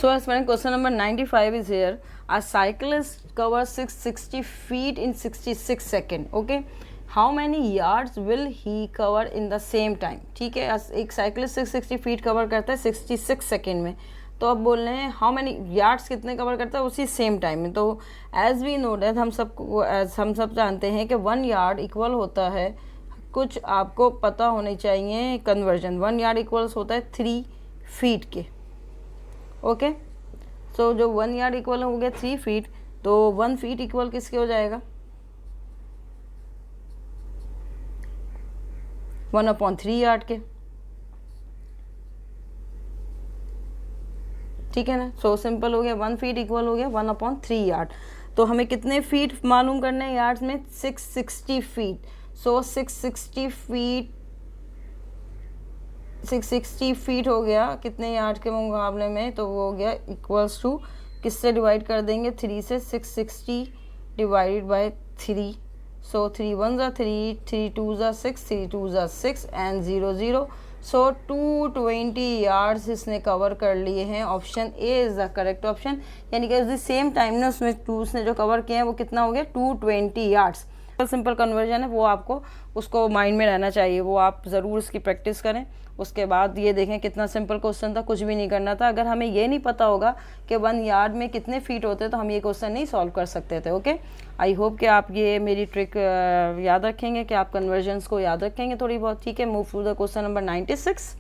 So as for question number 95 is here. A cyclist covers 660 feet in 66 seconds. Okay. How many yards will he cover in the same time? ठीक है, एक cyclist 660 feet cover करता है 66 second में, तो अब बोल रहे हैं हाउ मैनी यार्ड्स कितने कवर करता है उसी सेम टाइम में। तो एज वी नो दैट हम सब जानते हैं कि 1 यार्ड इक्वल होता है, कुछ आपको पता होने चाहिए कन्वर्जन। 1 यार्ड इक्वल्स होता है 3 फीट के। ओके, सो जो 1 यार्ड इक्वल हो गया 3 फीट, तो 1 फीट इक्वल किसके हो जाएगा? 1/3 यार्ड के। ठीक है ना, सो सिंपल हो गया। 1 फीट इक्वल हो गया 1/3 यार्ड। तो हमें कितने फीट मालूम करने हैं यार्ड्स में? 660 फीट। सो 660 फीट हो गया कितने यार्ड के मुकाबले में? तो वो हो गया इक्वल्स टू, किससे डिवाइड कर देंगे? 3 से। 660 डिवाइडेड बाय 3। सो 3 1 ज़ा 3, 3 2 ज़ा 6, 3 2 ज़ा 6 एंड 0 0। सो 220 यार्ड्स इसने कवर कर लिए हैं। Option A is the correct option. यानी कि उस सेम टाइम ने उसमें उसने जो कवर किए हैं वो कितना हो गया? 220 यार्ड्स। सिंपल कन्वर्जन है, वो आपको उसको माइंड में रहना चाहिए, वो आप ज़रूर इसकी प्रैक्टिस करें। उसके बाद ये देखें कितना सिंपल क्वेश्चन था, कुछ भी नहीं करना था। अगर हमें ये नहीं पता होगा कि 1 यार्ड में कितने फीट होते हैं तो हम ये क्वेश्चन नहीं सॉल्व कर सकते थे। ओके, आई होप कि आप ये मेरी ट्रिक याद रखेंगे, कि आप कन्वर्जन्स को याद रखेंगे थोड़ी बहुत। ठीक है, move to the question number 96।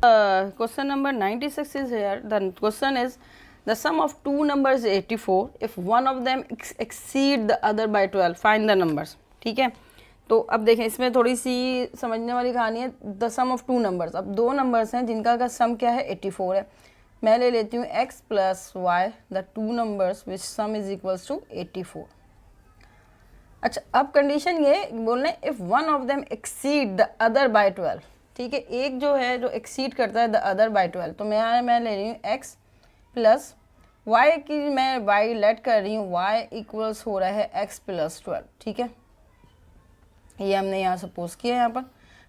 Question number 96 is here. The question is the sum of two numbers is 84 if one of them exceed the other by 12 find the numbers। ठीक है, तो अब देखें इसमें थोड़ी सी समझने वाली कहानी है। द सम ऑफ 2 नंबर्स, अब 2 नंबर्स हैं जिनका का सम क्या है? 84 है। मैं ले लेती हूँ x plus Y, the 2 numbers which sum is equals to 84। अच्छा, अब कंडीशन ये बोल रहे हैं if one of them exceed the other by 12। ठीक है, एक जो है जो एक्सीड करता है द अदर बाय 12, तो मैं ले रही हूँ x प्लस y की, मैं y लेट कर रही हूँ, y इक्वल्स हो रहा है x प्लस 12। ठीक है, ये हमने यहाँ सपोज किया यहाँ पर।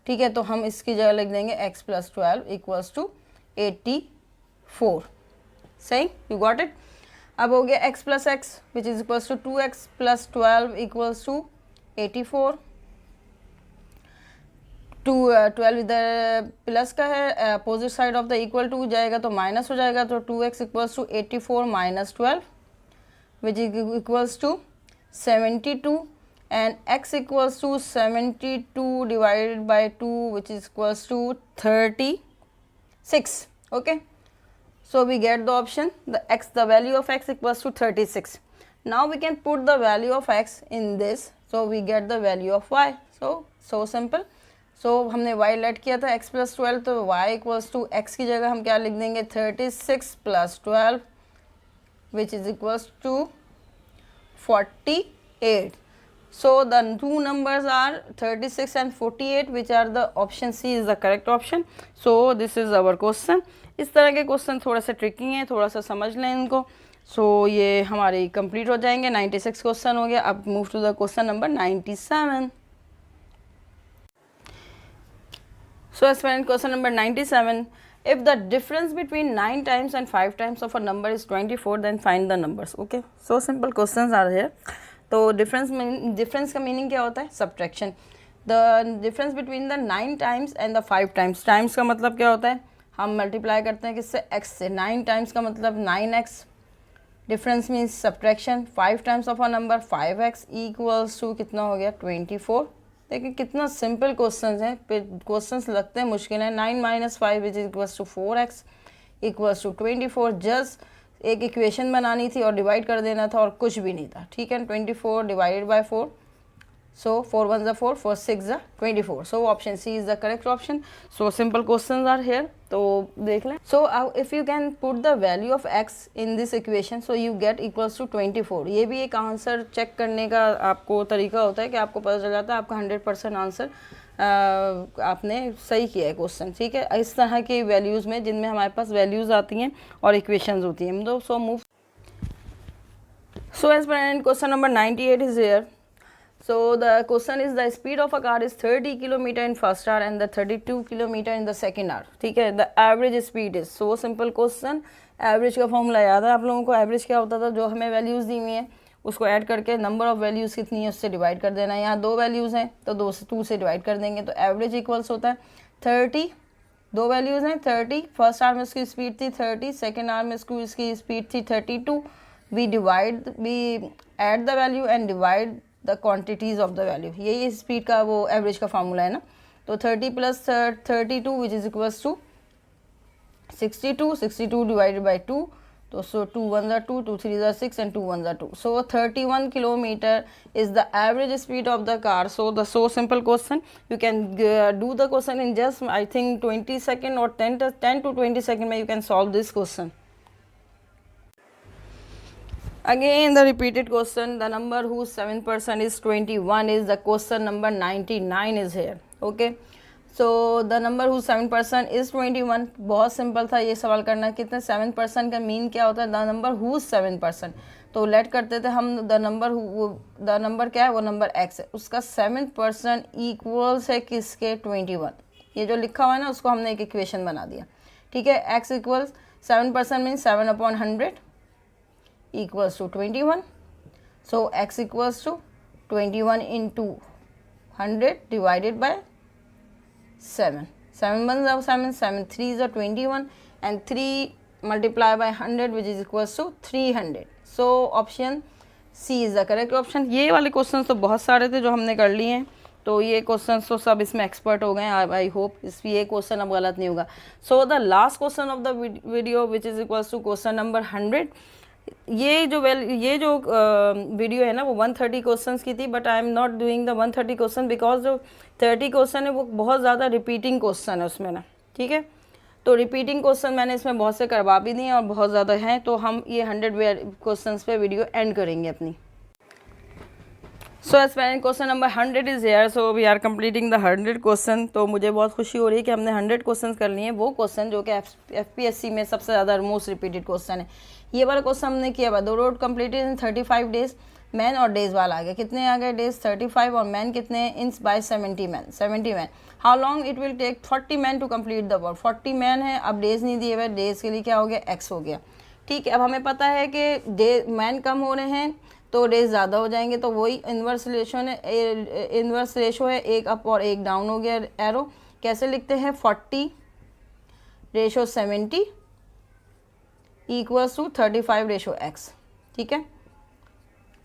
ठीक है, तो हम इसकी जगह लिख देंगे x प्लस 12 इक्वल्स टू 84। सही, यू गॉट इट। अब हो गया x plus x which is equals to 2x plus 12 equals to 84। 12 इधर प्लस का है, opposite side of the equal to जाएगा तो माइनस हो जाएगा, तो 2x equals to 84 minus 12 which is equals to 72 and x equals to 72 divided by 2 which is equals to 36। Okay, so we get the option, the value of x equals to 36. Now we can put the value of x in this, so we get the value of y. So simple. So हमने y late किया था x plus 12, तो y equals to x की जगह हम क्या लिख देंगे? 36 plus 12 which is equals to 48. So the two numbers are 36 and 48 which are the option C is the correct option. So this is our question. इस तरह के क्वेश्चन थोड़ा सा ट्रिकी हैं, थोड़ा सा समझ लें इनको। सो ये हमारे कंप्लीट हो जाएंगे। 96 क्वेश्चन हो गया। अब move to the question number 97। So as for question number 97, if the difference between 9 times and 5 times of a number is 24, then find the numbers. Okay, so simple questions are here. तो difference का meaning क्या होता है? Subtraction. The difference between the 9 times and the 5 times. Times का मतलब क्या होता है? हम मल्टीप्लाई करते हैं किससे? x से। 9 टाइम्स का मतलब 9x। Difference means subtraction. 5 times of a number 5x equals to कितना हो गया? 24। देखिए कितना सिंपल क्वेश्चंस हैं, क्वेश्चंस लगते हैं मुश्किल है। 9 minus 5 is equals to 4x equals to 24। Just एक इक्वेशन बनानी थी और डिवाइड कर देना था और कुछ भी नहीं था। ठीक है, 24 divided by 4, so 4 1 is 4, 4 6 is 24. So option C is the correct option. So simple questions are here. तो देख लें। So if you can put the value of x in this equation, so you get equals to 24. ये भी एक answer check करने का आपको तरीका होता है कि आपको पता चल जाता है आपका 100% आंसर आपने सही किया है क्वेश्चन। ठीक है, इस तरह की वैल्यूज़ में जिनमें हमारे पास वैल्यूज़ आती हैं और इक्वेशंस होती हैं। So move. So as per question number 98 is here. So the question is the speed of a car is 30 km in first hour and the 32 km in the second hour. ठीक है, the average speed is, so simple question. Average का formula याद है आप लोगों को? Average क्या होता था? जो हमें वैल्यूज़ दी हुई हैं उसको ऐड करके नंबर ऑफ वैल्यूज़ कितनी है उससे डिवाइड कर देना है। यहाँ 2 वैल्यूज़ हैं तो 2 से डिवाइड कर देंगे, तो एवरेज इक्वल्स होता है 30, 2 वैल्यूज़ हैं 30, फर्स्ट आवर में उसकी स्पीड थी 30, सेकेंड आवर में इसकी स्पीड थी 32, we add the value and divide the quantities of the value, यही स्पीड का वो एवरेज का फार्मूला है ना। तो 30 + 32 which is equals to 62, 62 divided by 2, तो so 2 1s are 2, 2 3s are 6 and 2 1s are 2. So 31 km is the average speed of the car. So simple question. You can do the question in just I think 20 seconds or 10 to 20 seconds. You can solve this question. Again the repeated question. The number whose 7% is 21 is the question number 99 is here. Okay. So the number who 7% is 21. बहुत simple था ये सवाल करना, कितने 7% का mean क्या होता है? The number who 7%. तो लेट करते थे हम द नंबर क्या है? वो नंबर x है, उसका 7% इक्वल्स है किसके? 21. ये जो लिखा हुआ है ना उसको हमने एक इक्वेशन बना दिया. ठीक है, x equals 7% mean 7/100 equals to 21. So x equals to 21 into 100 divided by 7. 7 1s are 7, 7 3s are 21 and 3 multiplied by 100 which is equals to 300. So option C is the correct option. ये वाले question तो बहुत सारे थे जो हमने कर लिए हैं, तो ये क्वेश्चन तो सब इसमें एक्सपर्ट हो गए हैं. आई होप ये क्वेश्चन अब गलत नहीं होगा. So the last question of the video which is equals to question number 100. ये जो वीडियो है ना वो 130 क्वेश्चंस की थी, but I am not doing the 130 question because जो 30 क्वेश्चन है वो बहुत ज़्यादा रिपीटिंग क्वेश्चन है उसमें ना. ठीक है, तो रिपीटिंग क्वेश्चन मैंने इसमें बहुत से करवा भी दिए और बहुत ज़्यादा हैं, तो हम ये 100 क्वेश्चंस पे वीडियो एंड करेंगे अपनी. So aspirant question number 100 is here. So we are completing the 100 question. तो मुझे बहुत खुशी हो रही है कि हमने 100 क्वेश्चन कर लिए हैं, वो क्वेश्चन जो कि FPSC में सबसे ज़्यादा मोस्ट रिपीटेड क्वेश्चन है. ये वाला क्वेश्चन हमने किया हुआ. 2 road completed in 35 days. Man और डेज वाला आ गया, कितने आ गए? डेज 35 और मैन कितने? इंस by 70 man. How long it will take 40 man to complete the work. 40 man है, अब डेज नहीं दिए हुए, डेज के लिए क्या हो गया? x हो गया. ठीक है, अब हमें पता है कि डे मैन कम हो रहे हैं तो डेज ज़्यादा हो जाएंगे, तो वही इन्वर्स रेशो है, एक अप और एक डाउन हो गया एरो. कैसे लिखते हैं? 40 ratio 70 equals to 35 ratio x. ठीक है,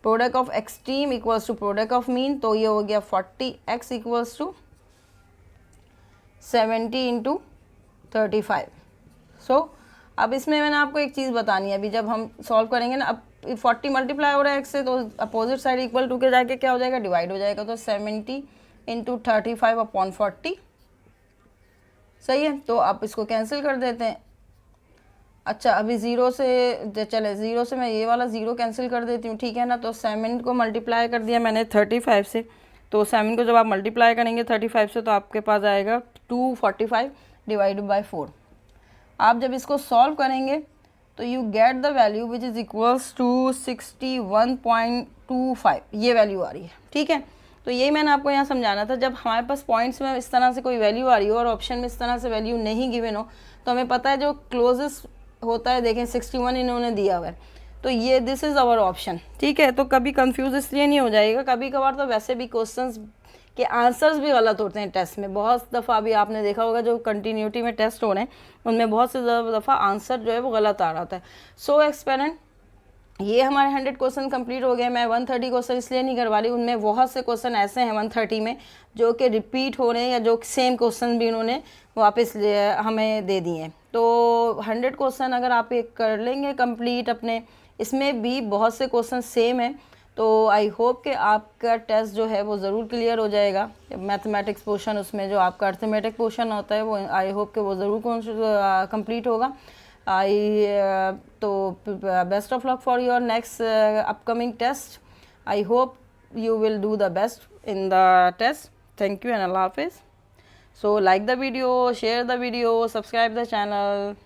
product of extreme equals to product of mean, तो ये हो गया 40x इक्वल्स टू 70 इंटू 35. सो अब इसमें मैंने आपको एक चीज़ बतानी है. अभी जब हम सॉल्व करेंगे ना, अब 40 मल्टीप्लाई हो रहा है x से, तो अपोजिट साइड इक्वल टू के जाके क्या हो जाएगा? डिवाइड हो जाएगा. तो 70 इंटू 35/40. सही है, तो आप इसको कैंसिल कर देते हैं. अच्छा, अभी 0 से चले, 0 से मैं ये वाला 0 कैंसिल कर देती हूँ. ठीक है ना, तो 7 को मल्टीप्लाई कर दिया मैंने 35 से, तो 7 को जब आप मल्टीप्लाई करेंगे 35 से तो आपके पास आएगा 245 डिवाइडेड बाय 4. आप जब इसको सॉल्व करेंगे तो you get the value which is equals to 61.25. ये वैल्यू आ रही है. ठीक है, तो यही मैंने आपको यहाँ समझाना था. जब हमारे पास पॉइंट्स में इस तरह से कोई वैल्यू आ रही हो और ऑप्शन में इस तरह से वैल्यू नहीं गिवन हो, तो हमें पता है जो क्लोजेस्ट होता है, देखें 61 इन्होंने दिया हुआ है, तो ये दिस इज़ आवर ऑप्शन. ठीक है, तो कभी कंफ्यूज इसलिए नहीं हो जाएगा. कभी कभार तो वैसे भी क्वेश्चंस के आंसर्स भी गलत होते हैं टेस्ट में. बहुत दफ़ा अभी आपने देखा होगा जो कंटिन्यूटी में टेस्ट हो रहे हैं उनमें बहुत से ज़्यादा दफ़ा आंसर जो है वो गलत आ रहा होता है. सो एक्सपेरेंट, ये हमारे 100 क्वेश्चन कंप्लीट हो गए. मैं 130 क्वेश्चन इसलिए नहीं करवा रही, उनमें बहुत से क्वेश्चन ऐसे हैं 130 में जो कि रिपीट हो रहे हैं या जो सेम क्वेश्चन भी उन्होंने वापस हमें दे दिए हैं. तो 100 क्वेश्चन अगर आप एक कर लेंगे कंप्लीट अपने, इसमें भी बहुत से क्वेश्चन सेम हैं, तो आई होप कि आपका टेस्ट जो है वो ज़रूर क्लियर हो जाएगा. मैथमेटिक्स पोर्शन, उसमें जो आपका अर्थमेटिक पोर्शन होता है वो आई होप कि वो ज़रूर कंप्लीट होगा. तो best of luck for your next upcoming test. I hope you will do the best in the test. Thank you and Allah Hafiz. So like the video, share the video, subscribe the channel.